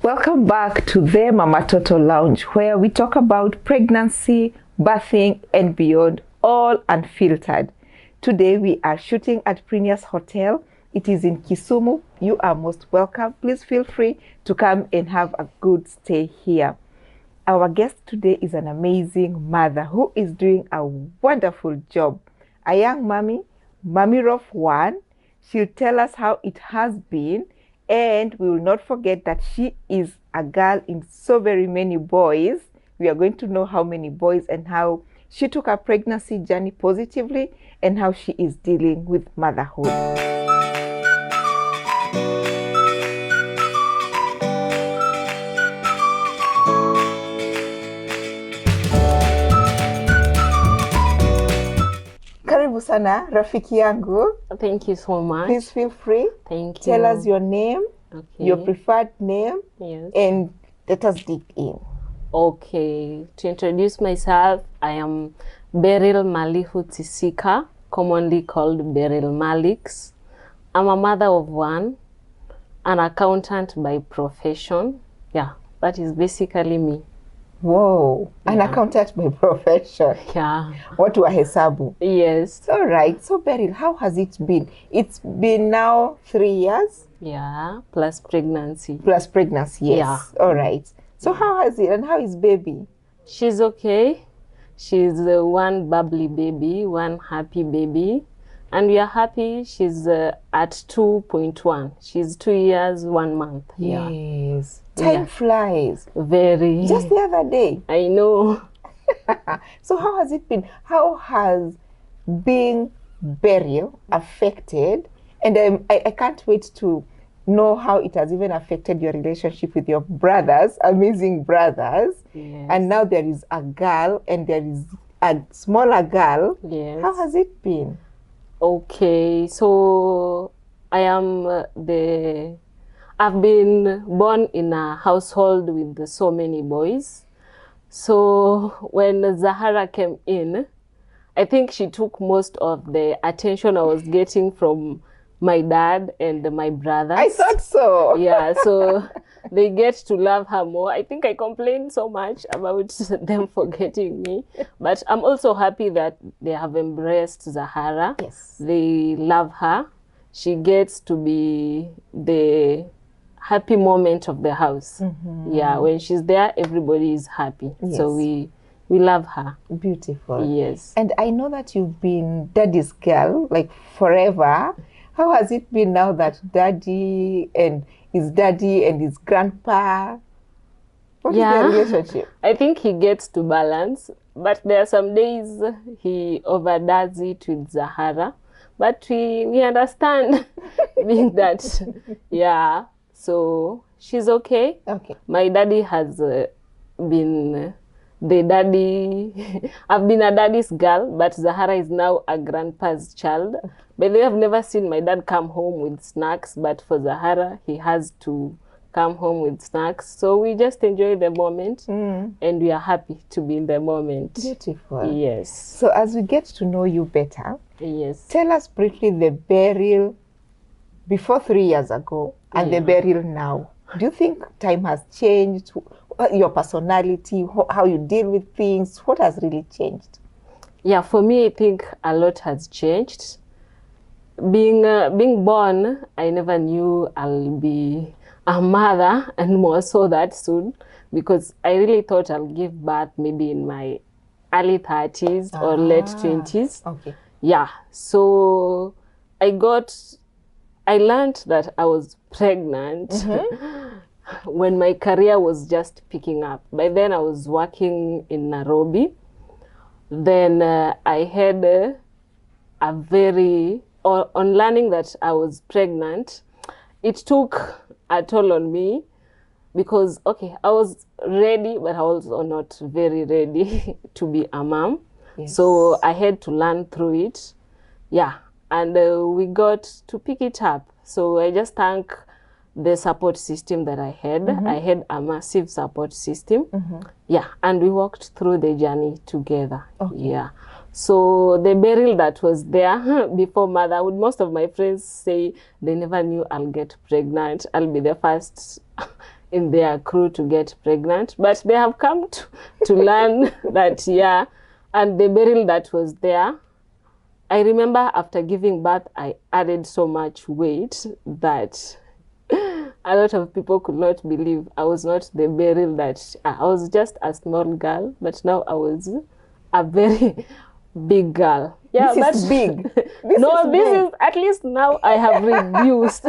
Welcome back to the Mamatoto Lounge, where we talk about pregnancy, birthing, and beyond, all unfiltered. Today we are shooting at Premier's Hotel. It is in Kisumu. You are most welcome. Please feel free to come and have a good stay here. Our guest today is an amazing mother who is doing a wonderful job. A young mommy of one. She'll tell us how it has been. And we will not forget that she is a girl in so very many boys. We are going to know how many boys and how she took her pregnancy journey positively and how she is dealing with motherhood. Karibu sana, rafiki yangu. Thank you so much. Please feel free. Thank you. Tell us your name, Okay. your preferred name, Yes. and let us dig in. Okay. To introduce myself, I am Beryl Malihu Tisika, commonly called Beryl Malix. I'm a mother of one, an accountant by profession. Yeah, that is basically me. Whoa, an accountant by profession. Yeah. Watu wa hesabu. Yes. All right. So, Beryl, how has it been? It's been now 3 years. Yeah. Plus pregnancy. Plus pregnancy, yes. Yeah. All right. So, how has it and how is baby? She's okay. She's one bubbly baby, one happy baby. And we are happy. She's at 2.1. She's 2 years, 1 month. Yeah. Yes. Time Yeah. flies. Very. Just the other day. I know. So, how has it been? How has being Beryl affected? And I can't wait to know how it has even affected your relationship with your brothers, amazing brothers. Yes. And now there is a girl and there is a smaller girl. Yes. How has it been? Okay, so I am I've been born in a household with so many boys. So when Zahara came in, I think she took most of the attention I was getting from my dad and my brothers. I thought so. Yeah, so they get to love her more. I think I complained so much about them forgetting me. But I'm also happy that they have embraced Zahara. Yes. They love her. She gets to be the happy moment of the house. Mm-hmm. Yeah, when she's there, everybody is happy. Yes. So we love her. Beautiful. Yes. And I know that you've been daddy's girl, like forever. How has it been now that daddy and his grandpa? What is their relationship? I think he gets to balance, but there are some days he overdoes it with Zahara. But we understand being that, yeah. So she's okay. Okay. My daddy has been the daddy. I've been a daddy's girl, but Zahara is now a grandpa's child. By the way, I've never seen my dad come home with snacks, but for Zahara, he has to come home with snacks. So we just enjoy the moment, and we are happy to be in the moment. Beautiful. Yes. So as we get to know you better, Yes. tell us briefly the Beryl before 3 years ago and the Beryl now. Do you think time has changed? Your personality, how you deal with things, what has really changed? Yeah, for me, I think a lot has changed. Being born, I never knew I'll be a mother, and more so that soon, because I really thought I'll give birth maybe in my early 30s or late 20s. Okay. Yeah, so I learned that I was pregnant when my career was just picking up. By then I was working in Nairobi. Then I had on learning that I was pregnant, it took a toll on me because, okay, I was ready, but I was not very ready to be a mom. Yes. So I had to learn through it. Yeah, and we got to pick it up. So I just thank the support system that I had. I had a massive support system. Yeah, and we walked through the journey together. Okay. Yeah. So the Beryl that was there before motherhood, most of my friends say they never knew I'll get pregnant. I'll be the first in their crew to get pregnant, but they have come to learn that, yeah, and the Beryl that was there, I remember after giving birth, I added so much weight that a lot of people could not believe I was not the Beryl that I was just a small girl, but now I was a very big girl. Yeah, this is big. This is at least now I have reduced.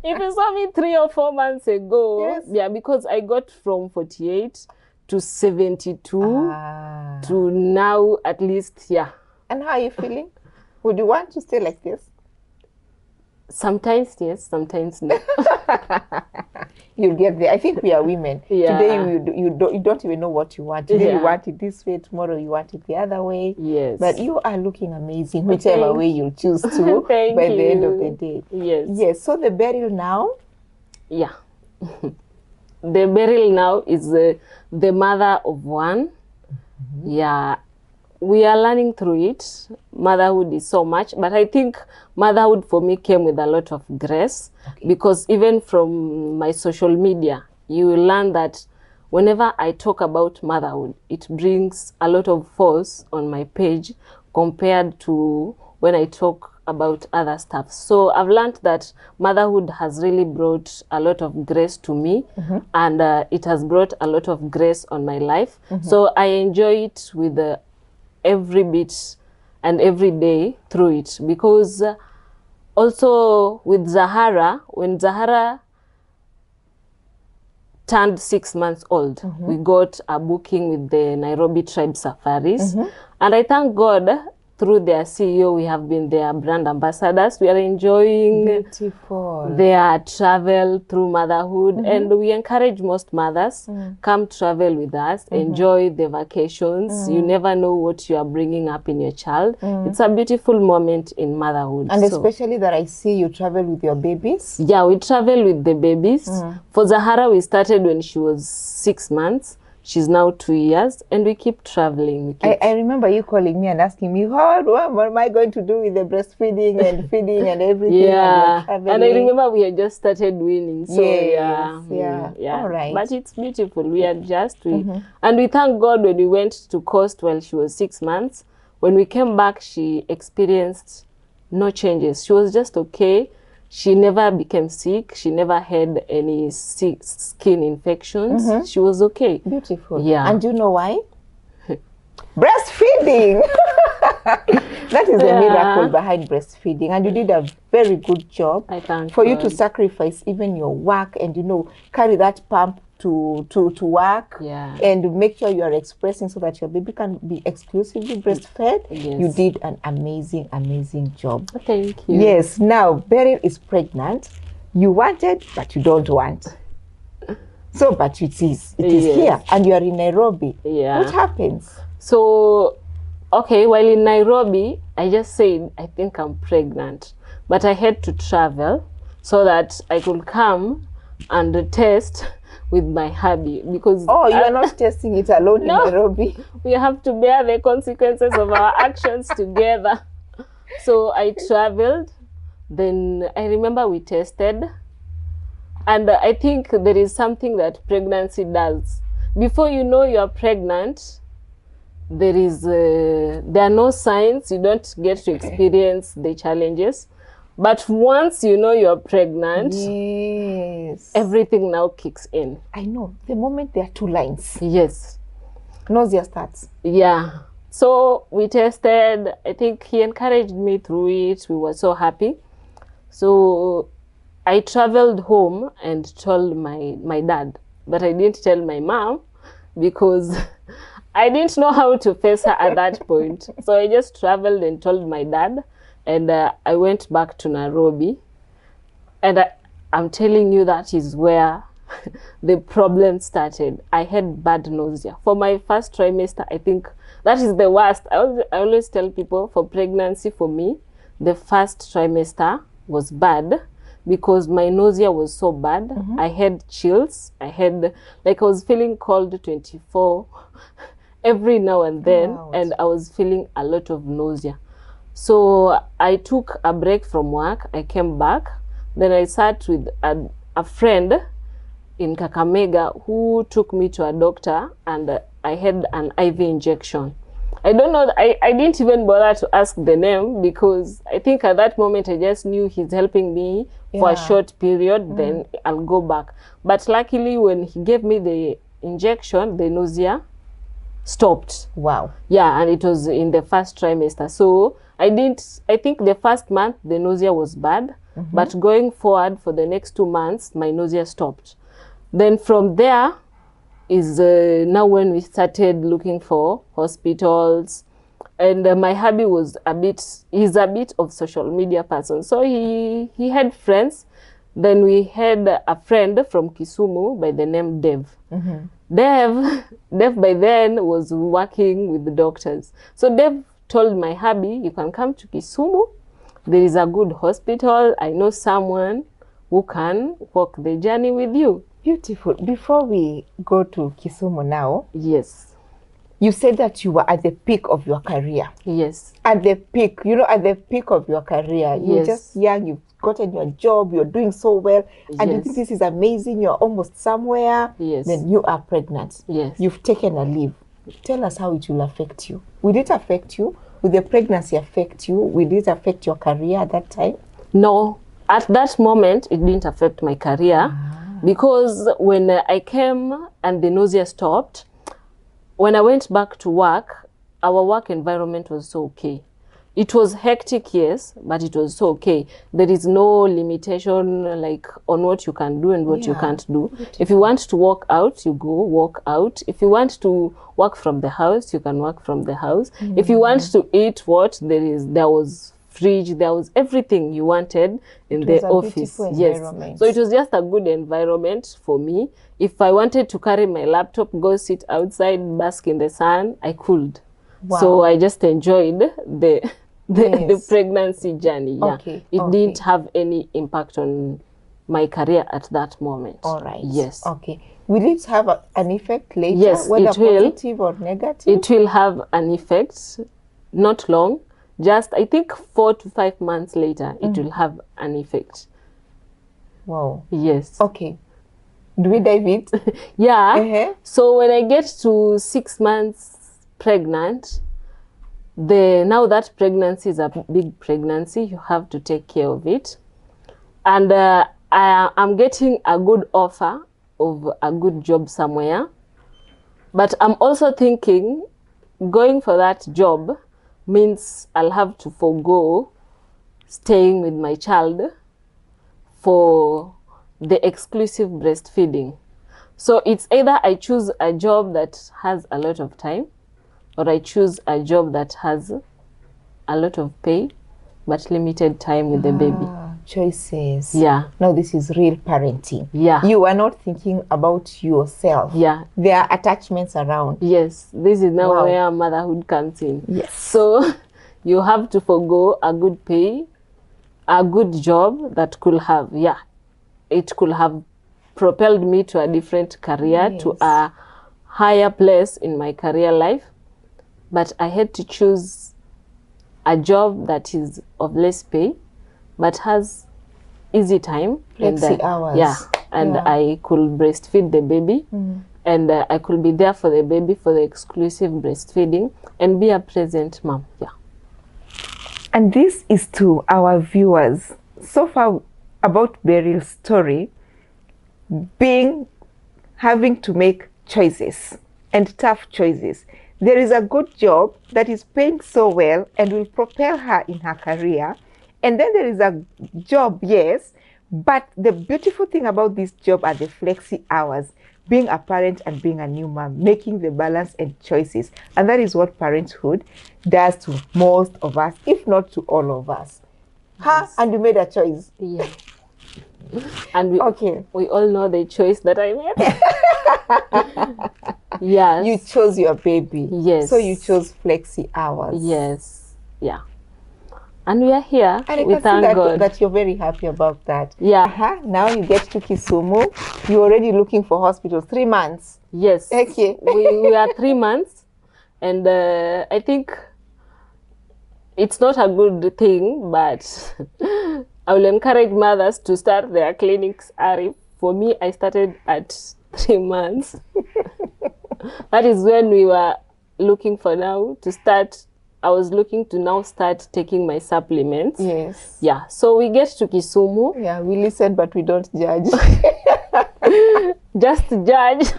If you saw me 3 or 4 months ago, yes. Yeah, because I got from 48 to 72 to now at least, yeah. And how are you feeling? Would you want to stay like this? Sometimes yes, sometimes no. You'll get there. I think we are women. Yeah. Today you don't even know what you want. Today you want it this way. Tomorrow you want it the other way. Yes. But you are looking amazing, whichever way you choose to. Thank by you. the end of the day. Yes. Yes. So the Beryl now. Yeah. The Beryl now is the mother of one. Mm-hmm. Yeah. We are learning through it. Motherhood is so much, but I think motherhood for me came with a lot of grace, because even from my social media, you will learn that whenever I talk about motherhood, it brings a lot of force on my page compared to when I talk about other stuff. So I've learned that motherhood has really brought a lot of grace to me, and it has brought a lot of grace on my life. So I enjoy it with every bit and every day through it, because also with Zahara, when Zahara turned 6 months old, we got a booking with the Nairobi Tribe Safaris, and I thank God through their CEO, we have been their brand ambassadors. We are enjoying their travel through motherhood, and we encourage most mothers, come travel with us, enjoy the vacations. You never know what you are bringing up in your child. It's a beautiful moment in motherhood. And especially that I see you travel with your babies. Yeah, we travel with the babies. For Zahara, we started when she was 6 months. She's now 2 years, and we keep traveling. I remember you calling me and asking me, what am I going to do with the breastfeeding and feeding and everything? Yeah, and I remember we had just started winning. So yeah. All right. But it's beautiful. We adjust. And we thank God when we went to Coast while she was 6 months. When we came back, she experienced no changes. She was just okay. She never became sick. She never had any skin infections. She was okay. Beautiful. Yeah. And do you know why? Breastfeeding. That is the miracle behind breastfeeding. And you did a very good job. I thank For God. you to sacrifice even your work and, carry that pump to work, and make sure you are expressing so that your baby can be exclusively breastfed. Yes. You did an amazing job. Thank you. Yes. Now Beryl is pregnant. You wanted, but you don't want. So, but it is here, and you are in Nairobi. Yeah. What happens? So, okay, while in Nairobi, I just said I think I'm pregnant, but I had to travel so that I could come and test with my hubby, because you are not testing it alone in Nairobi. We have to bear the consequences of our actions together. So I traveled, then I remember we tested, and I think there is something that pregnancy does. Before you know you are pregnant, there are no signs. You don't get to experience the challenges. But once you know you're pregnant, everything now kicks in. I know. The moment there are 2 lines. Yes. Nausea starts. Yeah. So we tested. I think he encouraged me through it. We were so happy. So I traveled home and told my dad. But I didn't tell my mom because I didn't know how to face her at that point. So I just traveled and told my dad. And I went back to Nairobi, and I'm telling you that is where the problem started. I had bad nausea. For my first trimester, I think that is the worst. I always tell people for pregnancy, for me, the first trimester was bad because my nausea was so bad. I had chills. I was feeling cold 24 every now and then, and I was feeling a lot of nausea. So I took a break from work. I came back. Then I sat with a friend in Kakamega who took me to a doctor, and I had an IV injection. I don't know, I didn't even bother to ask the name, because I think at that moment I just knew he's helping me for a short period, then I'll go back. But luckily when he gave me the injection, the nausea stopped. Wow. Yeah, and it was in the first trimester. So I think the first month the nausea was bad, but going forward for the next 2 months, my nausea stopped. Then from there is now when we started looking for hospitals, and my hubby was he's a bit of social media person, so he had friends. Then we had a friend from Kisumu by the name Dev. Dev by then was working with the doctors, so Dev told my hubby, you can come to Kisumu, there is a good hospital, I know someone who can walk the journey with you. Beautiful. Before we go to Kisumu now, Yes. you said that you were at the peak of your career. Yes. At the peak, at the peak of your career, you're Yes. just young, you've gotten your job, you're doing so well, and you Yes. think this is amazing, you're almost somewhere. Yes. Then you are pregnant. Yes. You've taken a leave. Tell us how it will affect you. Will it affect you? Will the pregnancy affect you? Will it affect your career at that time? No, at that moment, it didn't affect my career, because when I came and the nausea stopped, when I went back to work, our work environment was so okay. It was hectic, yes, but it was so okay. There is no limitation like on what you can do and what you can't do. If you want to walk out, you go walk out. If you want to work from the house, you can work from the house. If you want to eat there was fridge, there was everything you wanted in the office. Yes. So it was just a good environment for me. If I wanted to carry my laptop, go sit outside, bask in the sun, I could. Wow. So I just enjoyed the pregnancy journey. Yeah. It didn't have any impact on my career at that moment. All right. Yes. Okay. Will it have an effect later? Yes, whether it will. Positive or negative? It will have an effect, not long. Just, I think 4 to 5 months later, it will have an effect. Wow. Yes. Okay. Do we dive it? Yeah. So when I get to 6 months pregnant, now that pregnancy is a big pregnancy, you have to take care of it. And I'm getting a good offer of a good job somewhere. But I'm also thinking going for that job means I'll have to forego staying with my child for the exclusive breastfeeding. So it's either I choose a job that has a lot of time, or I choose a job that has a lot of pay but limited time with the baby. Choices. Yeah. Now this is real parenting. Yeah. You are not thinking about yourself. Yeah. There are attachments around. Yes. This is now where motherhood comes in. Yes. So you have to forgo a good pay, a good job that could have, it could have propelled me to a different career, to a higher place in my career life. But I had to choose a job that is of less pay, but has easy time. Flexi hours. Yeah, and I could breastfeed the baby, and I could be there for the baby for the exclusive breastfeeding and be a present mom. Yeah. And this is to our viewers. So far about Beryl's story, having to make choices and tough choices. There is a good job that is paying so well and will propel her in her career. And then there is a job, yes, but the beautiful thing about this job are the flexi hours, being a parent and being a new mom, making the balance and choices. And that is what parenthood does to most of us, if not to all of us. Yes. And you made a choice. Yeah. And we all know the choice that I made. Yes. You chose your baby. Yes. So you chose flexi hours. Yes. Yeah. And we are here. And we thank God that you're very happy about that. Yeah. Now you get to Kisumu. You're already looking for hospitals. 3 months. Yes. Okay. we are 3 months. And I think it's not a good thing, but I will encourage mothers to start their clinics early for me, I started at 3 months. That is when we were looking for now to start. I was looking to now start taking my supplements. Yes. Yeah. So we get to Kisumu. Yeah, we listen, but we don't judge. Just to judge.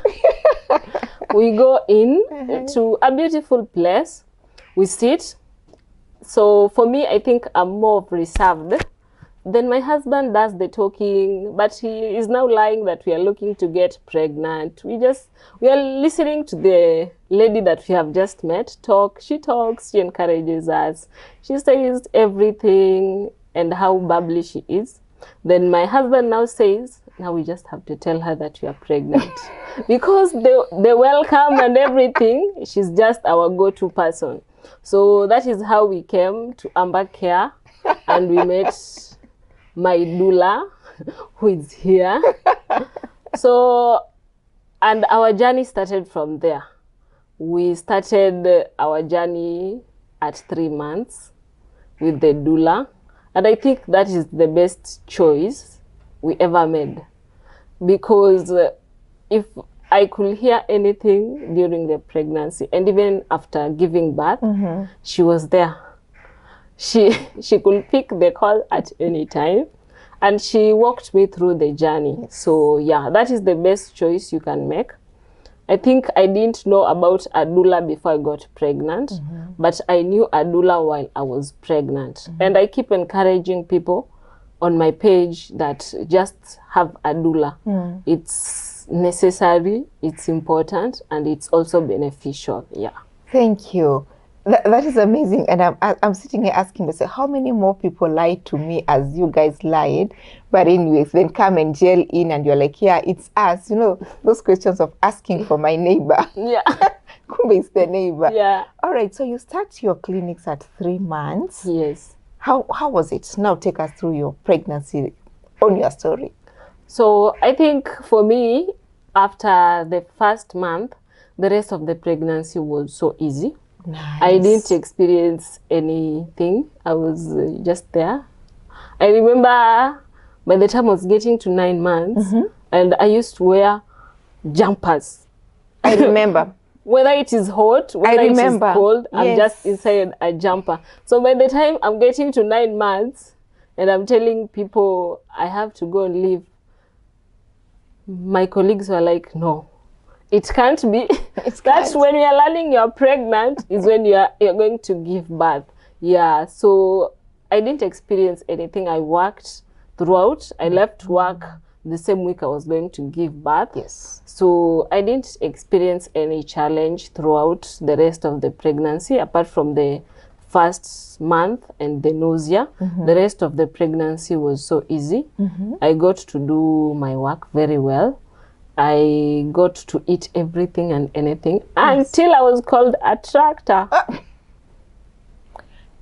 We go in to a beautiful place. We sit. So for me, I think I'm more of reserved. Then my husband does the talking, but he is now lying that we are looking to get pregnant. We are listening to the lady that we have just met talk. She talks, she encourages us. She says everything and how bubbly she is. Then my husband now says, now we just have to tell her that we are pregnant. Because the welcome and everything, she's just our go-to person. So that is how we came to Amber Care, and we met my doula, who is here. So, and our journey started from there. We started our journey at 3 months with the doula. And I think that is the best choice we ever made. Because if I could hear anything during the pregnancy, and even after giving birth, she was there. She could pick the call at any time, and she walked me through the journey. Yes. So yeah, that is the best choice you can make. I think I didn't know about a doula before I got pregnant, but I knew a doula while I was pregnant. And I keep encouraging people on my page that just have a doula. It's necessary, it's important, and it's also beneficial. Yeah. Thank you. That is amazing. And I'm sitting here asking myself, how many more people lied to me as you guys lied? But anyways, then come and gel in and you're like, yeah, it's us. You know, those questions of asking for my neighbor. Yeah. Kumbe is the neighbor. Yeah. All right. So you start your clinics at 3 months. Yes. How was it? Now take us through your pregnancy, on your story. So I think for me, after the first month, the rest of the pregnancy was so easy. Nice. I didn't experience anything. I was just there. I remember by the time I was getting to 9 months, and I used to wear jumpers. I remember. Whether it is hot, whether it is cold, yes. I'm just inside a jumper. So by the time I'm getting to 9 months, and I'm telling people I have to go and leave, my colleagues were like, no. It can't be. That's when you're learning you're pregnant is when you're going to give birth. Yeah, so I didn't experience anything. I worked throughout. I left work the same week I was going to give birth. Yes. So I didn't experience any challenge throughout the rest of the pregnancy, apart from the first month and the nausea. The rest of the pregnancy was so easy. I got to do my work very well. I got to eat everything and anything until I was called a tractor.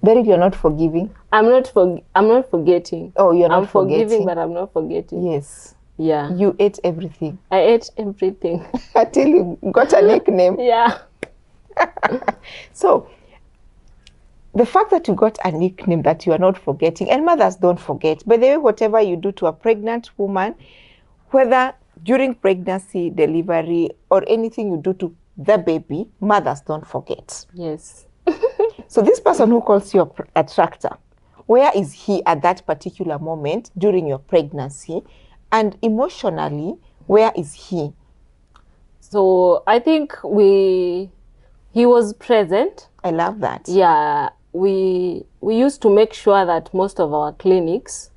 Beryl, you're not forgiving. I'm not forgetting. Oh, you're not I'm forgiving, but I'm not forgetting. Yes. Yeah. You ate everything. I ate everything. Until you got a nickname. Yeah. So, the fact that you got a nickname that you are not forgetting, and mothers don't forget. By the way, whatever you do to a pregnant woman, whether during pregnancy, delivery, or anything you do to the baby, mothers don't forget. Yes. So this person who calls you a tractor, where is he at that particular moment during your pregnancy? And emotionally, where is he? So I think he was present. I love that. Yeah. We used to make sure that most of our clinics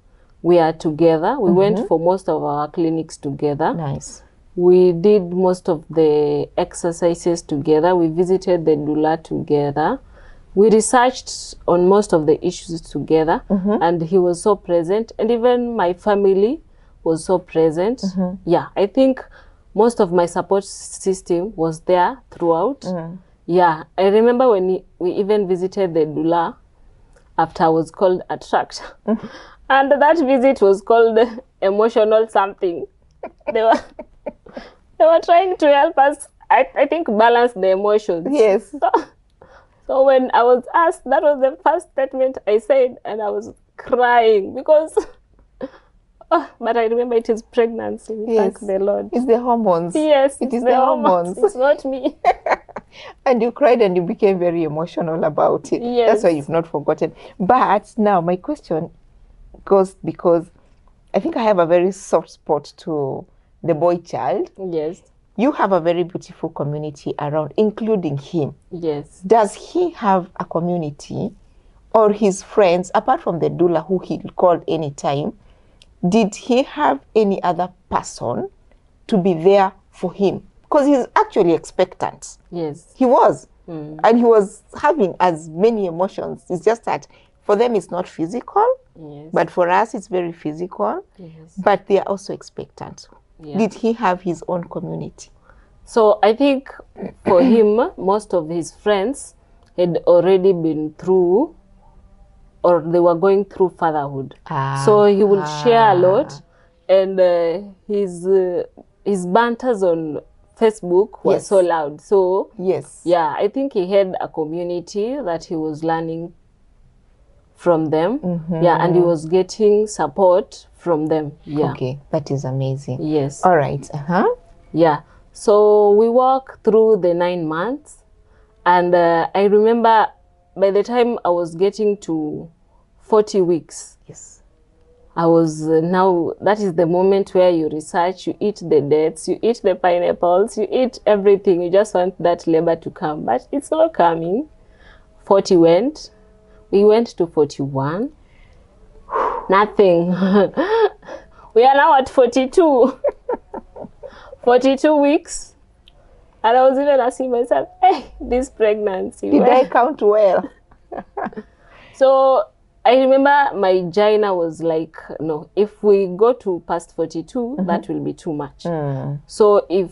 we are together. We went for most of our clinics together. Nice. We did most of the exercises together. We visited the doula together. We researched on most of the issues together, and he was so present. And even my family was so present. Yeah, I think most of my support system was there throughout. Yeah, I remember when we even visited the doula after I was called a tractor. And that visit was called emotional something. They were trying to help us, I think, balance the emotions. Yes. So when I was asked, that was the first statement I said, and I was crying because Oh, but I remember it is pregnancy. Thank the Lord. It's the hormones. Yes, it is the hormones. It's not me. And you cried and you became very emotional about it. Yes. That's why you've not forgotten. But now my question goes, because I think I have a very soft spot to the boy child. Yes. You have a very beautiful community around, including him. Yes. Does he have a community, or his friends, apart from the doula who he called anytime? Did he have any other person to be there for him? Because he's actually expectant. Yes. He was. And he was having as many emotions. It's just that for them it's not physical. Yes. But for us it's very physical. Yes. But they are also expectant. Yeah. Did he have his own community? So I think for him, most of his friends had already been through, or they were going through fatherhood. So he will share a lot, and his banters on Facebook were so loud. So yeah, I think he had a community that he was learning from them. Yeah, and he was getting support from them. Yeah. Okay, that is amazing. Yes. All right. Yeah. So we walked through the 9 months, and I remember by the time I was getting to 40 weeks, I was now, that is the moment where you research, you eat the dates, you eat the pineapples, you eat everything. You just want that labor to come, but it's not coming. 40 went. We went to 41. Nothing. We are now at 42. 42 weeks. And I was even asking myself, hey, this pregnancy. Did I count well? So I remember my gyna was like, no, if we go to past 42, that will be too much. So if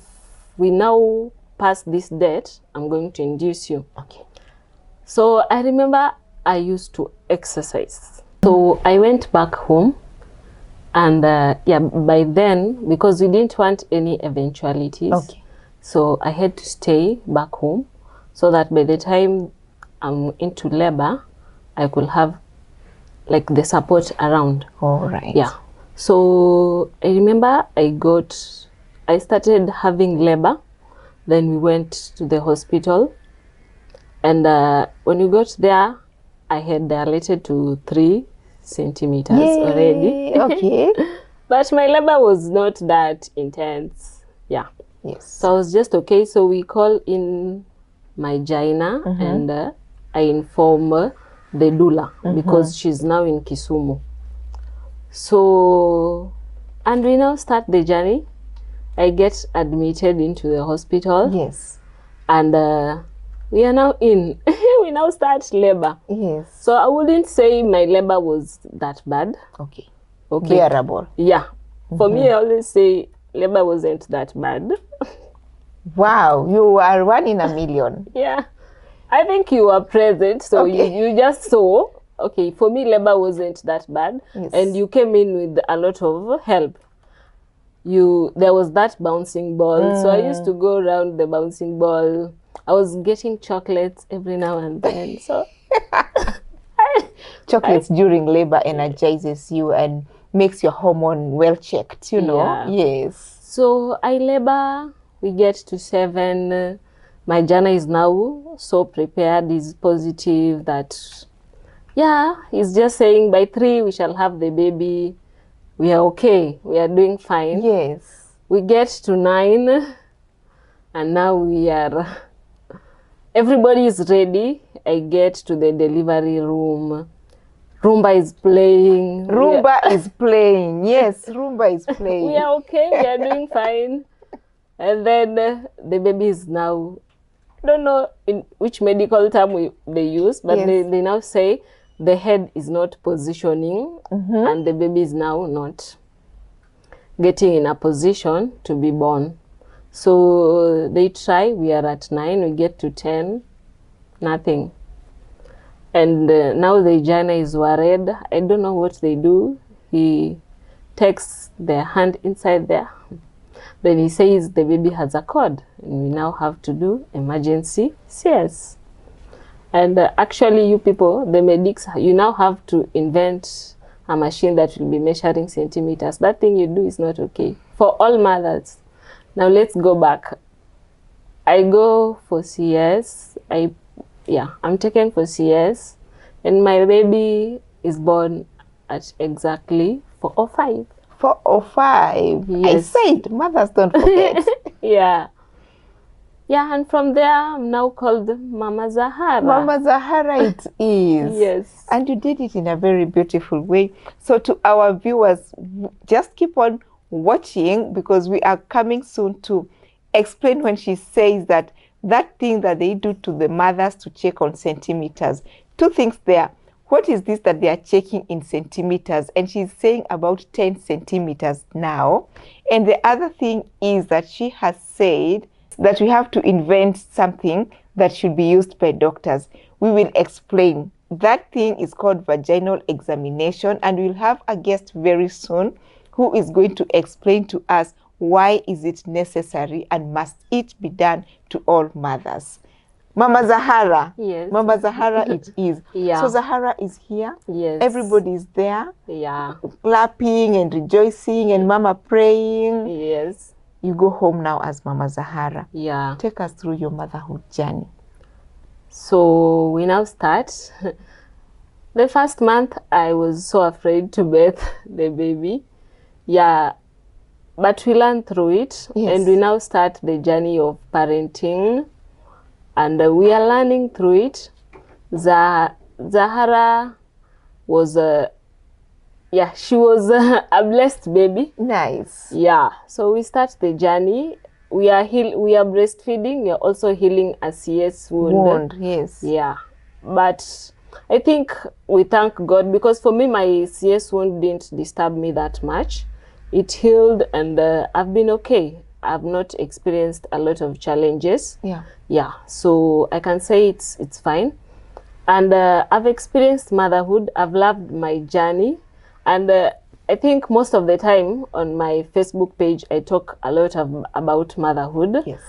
we now pass this date, I'm going to induce you. Okay. So I remember I used to exercise. So I went back home, and yeah, by then, because we didn't want any eventualities, so I had to stay back home so that by the time I'm into labor, I could have like the support around. All right. Yeah. So I remember I started having labor. Then we went to the hospital, and when we got there, I had dilated to 3 centimeters already. Okay. But my labor was not that intense. Yeah. Yes. So I was just okay. So we call in my gyna, and I inform the doula because she's now in Kisumu. So, and we now start the journey. I get admitted into the hospital. Yes. And we are now in. We now start labor. Yes. So I wouldn't say my labor was that bad. Okay. Okay. Bearable. Yeah. For me, I always say labor wasn't that bad. Wow, you are 1 in a million. Yeah. I think you were present, so you just saw. Okay, for me, labor wasn't that bad. Yes. And you came in with a lot of help. There was that bouncing ball. So I used to go around the bouncing ball. I was getting chocolates every now and then. So chocolates during labor energizes you and makes your hormone well checked, you know. Yeah. Yes. So I labor, we get to 7. My gyna is now so prepared, is positive that, yeah, he's just saying by 3 we shall have the baby. We are okay. We are doing fine. Yes. We get to 9, and now we are, everybody is ready. I get to the delivery room. Rumba is playing. Rumba is playing. Yes, rumba is playing. We are okay. We are doing fine. And then the baby is now, I don't know in which medical term they use, but they now say the head is not positioning and the baby is now not getting in a position to be born. So they try, we are at 9, we get to 10, nothing. And now the gyna is worried. I don't know what they do. He takes their hand inside there. Then he says the baby has a cord, and we now have to do emergency CS. And actually, you people, the medics, you now have to invent a machine that will be measuring centimeters. That thing you do is not okay for all mothers. Now let's go back. I go for CS. I'm taken for CS, and my baby is born at exactly 4:05. 4:05. Yes. I said, mothers don't forget. Yeah, and from there I'm now called Mama Zahara. Mama Zahara it is. Yes. And you did it in a very beautiful way. So to our viewers, just keep on watching, because we are coming soon to explain when she says that thing that they do to the mothers to check on centimeters. Two things there. What is this that they are checking in centimeters? And she's saying about 10 centimeters now. And the other thing is that she has said that we have to invent something that should be used by doctors. We will explain. That thing is called vaginal examination, and we'll have a guest very soon who is going to explain to us why is it necessary and must it be done to all mothers. Mama Zahara. Yes. Mama Zahara it is. Yeah. So Zahara is here. Yes. Everybody is there. Yeah. Clapping and rejoicing and Mama praying. Yes. You go home now as Mama Zahara. Yeah. Take us through your motherhood journey. So we now start. The first month I was so afraid to birth the baby. Yeah. But we learned through it. Yes. And we now start the journey of parenting. And we are learning through it. Zahara was she was a blessed baby. Nice. Yeah. So we start the journey. We are breastfeeding. We are also healing a CS wound. Yes. Yeah. But I think we thank God, because for me my CS wound didn't disturb me that much. It healed, and I've been okay. I've not experienced a lot of challenges. Yeah, so I can say it's fine. And I've experienced motherhood. I've loved my journey. And I think most of the time on my Facebook page, I talk a lot about motherhood. Yes.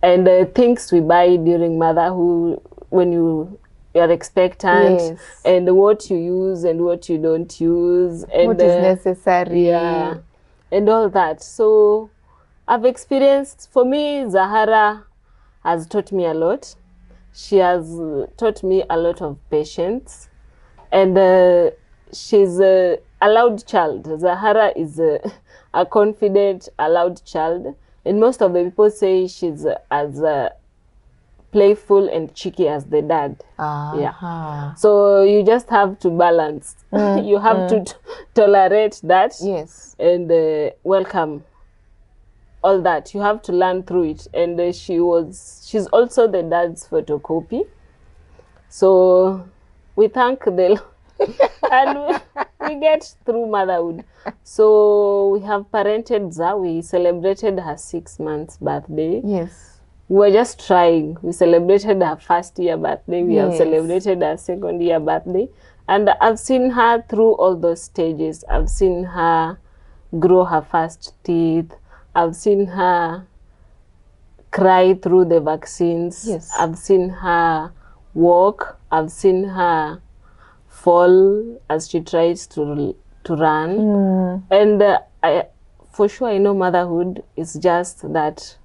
And things we buy during motherhood, when you are expectant. Yes. And what you use and what you don't use. And what is necessary. Yeah, and all that. So I've experienced, for me, Zahara has taught me a lot. She has taught me a lot of patience. And she's a loud child. Zahara is a confident, a loud child. And most of the people say she's as playful and cheeky as the dad. Yeah. So you just have to balance. You have to tolerate that. Yes. And welcome all that. You have to learn through it. And she's also the dad's photocopy. So we thank the and we get through motherhood. So we have parented Za. We celebrated her 6 months birthday. Yes. We were just trying. We celebrated her first year birthday. We have Yes. celebrated her second year birthday. And I've seen her through all those stages. I've seen her grow her first teeth. I've seen her cry through the vaccines. Yes. I've seen her walk. I've seen her fall as she tries to run. And for sure, I know motherhood is just that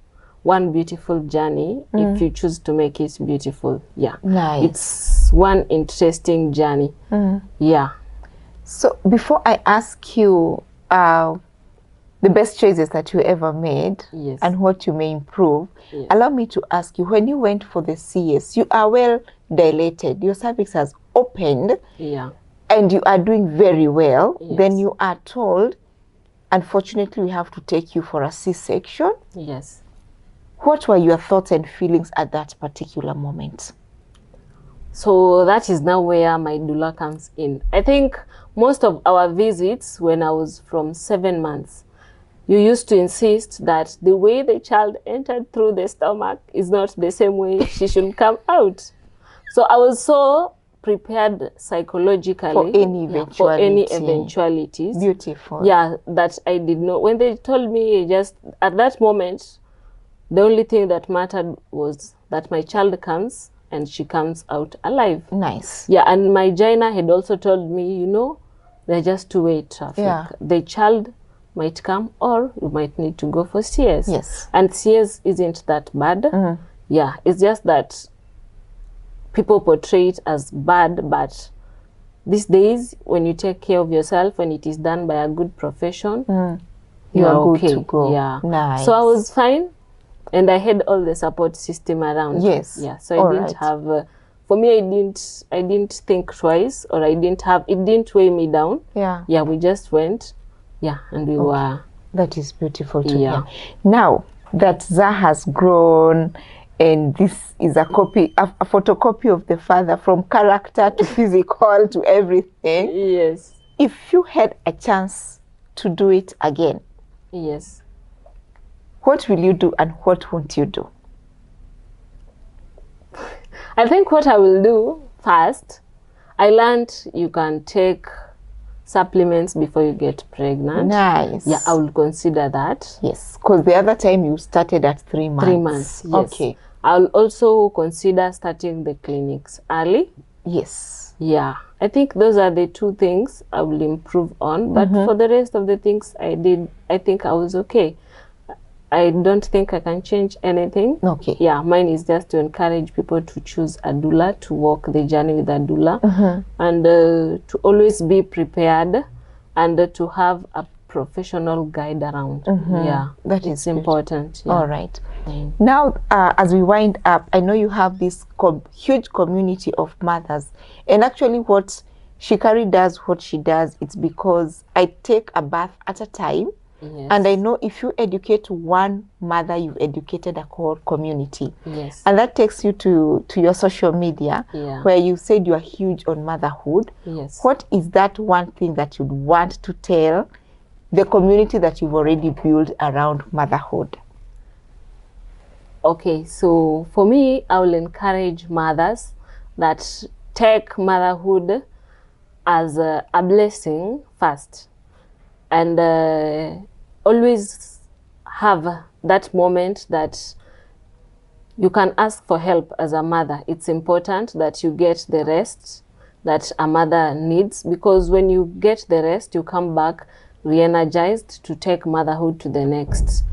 one beautiful journey if you choose to make it beautiful. Yeah. Nice. It's one interesting journey. Yeah. So before I ask you the best choices that you ever made, Yes. and what you may improve, Yes. allow me to ask you, when you went for the CS, you are well dilated, your cervix has opened, Yeah. and you are doing very well. Yes. Then you are told, unfortunately, we have to take you for a C-section. Yes. What were your thoughts and feelings at that particular moment? So that is now where my doula comes in. I think most of our visits, when I was from 7 months, you used to insist that the way the child entered through the stomach is not the same way she should come out. So I was so prepared psychologically For any for any eventuality. eventualities. Beautiful. Yeah, that I did not. When they told me, just at that moment, the only thing that mattered was that my child comes and she comes out alive. Nice. Yeah, and my gyna had also told me, They're just two-way traffic. Yeah. The child might come, or you might need to go for CS. Yes. And CS isn't that bad. Yeah, it's just that people portray it as bad, but these days, when you take care of yourself, when it is done by a good profession, You are okay. good to go. Yeah. Nice. So I was fine, and I had all the support system around. Yes. Yeah. So I didn't have. For me, I didn't think twice, or it didn't weigh me down. Yeah. Yeah. We just went. Yeah, and we were. That is beautiful to hear. Now that Za has grown, and this is a photocopy of the father, from character to physical to everything. Yes. If you had a chance to do it again, Yes. what will you do and what won't you do? I think what I will do first, I learned you can take supplements before you get pregnant. Nice. Yeah, I will consider that. Yes, because the other time you started at 3 months. 3 months, yes. Okay. I'll also consider starting the clinics early. Yes. Yeah, I think those are the two things I will improve on. But for the rest of the things I did, I think I was okay. I don't think I can change anything. Okay. Yeah, mine is just to encourage people to choose a doula, to walk the journey with a doula, and to always be prepared, and to have a professional guide around. Yeah, That it's is important. Yeah. All right. Now, as we wind up, I know you have this huge community of mothers. And actually what Shikari does, what she does, it's because I take a bath at a time. Yes. And I know if you educate one mother, you've educated a whole community. Yes. And that takes you to your social media, where you said you are huge on motherhood. Yes. What is that one thing that you'd want to tell the community that you've already built around motherhood? Okay, so for me, I will encourage mothers that take motherhood as a blessing first, and always have that moment that you can ask for help as a mother. It's important that you get the rest that a mother needs, because when you get the rest, you come back re-energized to take motherhood to the next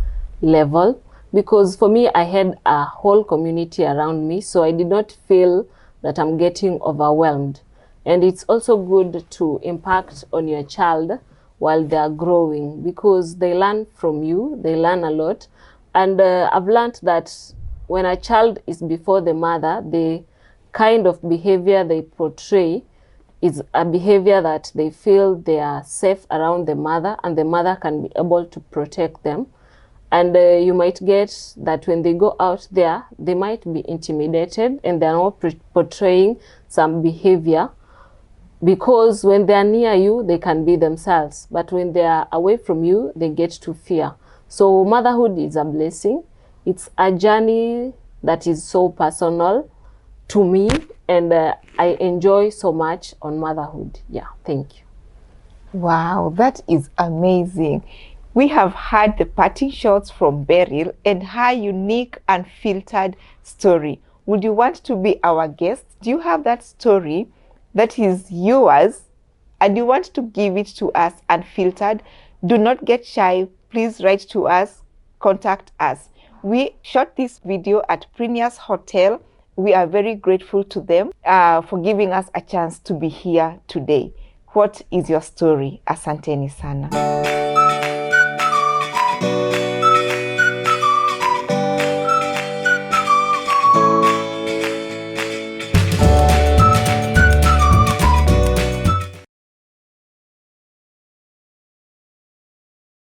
level. Because for me, I had a whole community around me, so I did not feel that I'm getting overwhelmed. And it's also good to impact on your child while they are growing, because they learn from you, they learn a lot. And I've learned that when a child is before the mother, the kind of behavior they portray is a behavior that they feel they are safe around the mother, and the mother can be able to protect them. And you might get that when they go out there, they might be intimidated and they're not portraying some behavior, because when they're near you, they can be themselves. But when they are away from you, they get to fear. So motherhood is a blessing. It's a journey that is so personal to me, and I enjoy so much on motherhood. Yeah, thank you. Wow, that is amazing. We have heard the parting shots from Beryl and her unique unfiltered story. Would you want to be our guest? Do you have that story that is yours and you want to give it to us unfiltered? Do not get shy. Please write to us, contact us. We shot this video at Premier's Hotel. We are very grateful to them for giving us a chance to be here today. What is your story? Asanteni sana.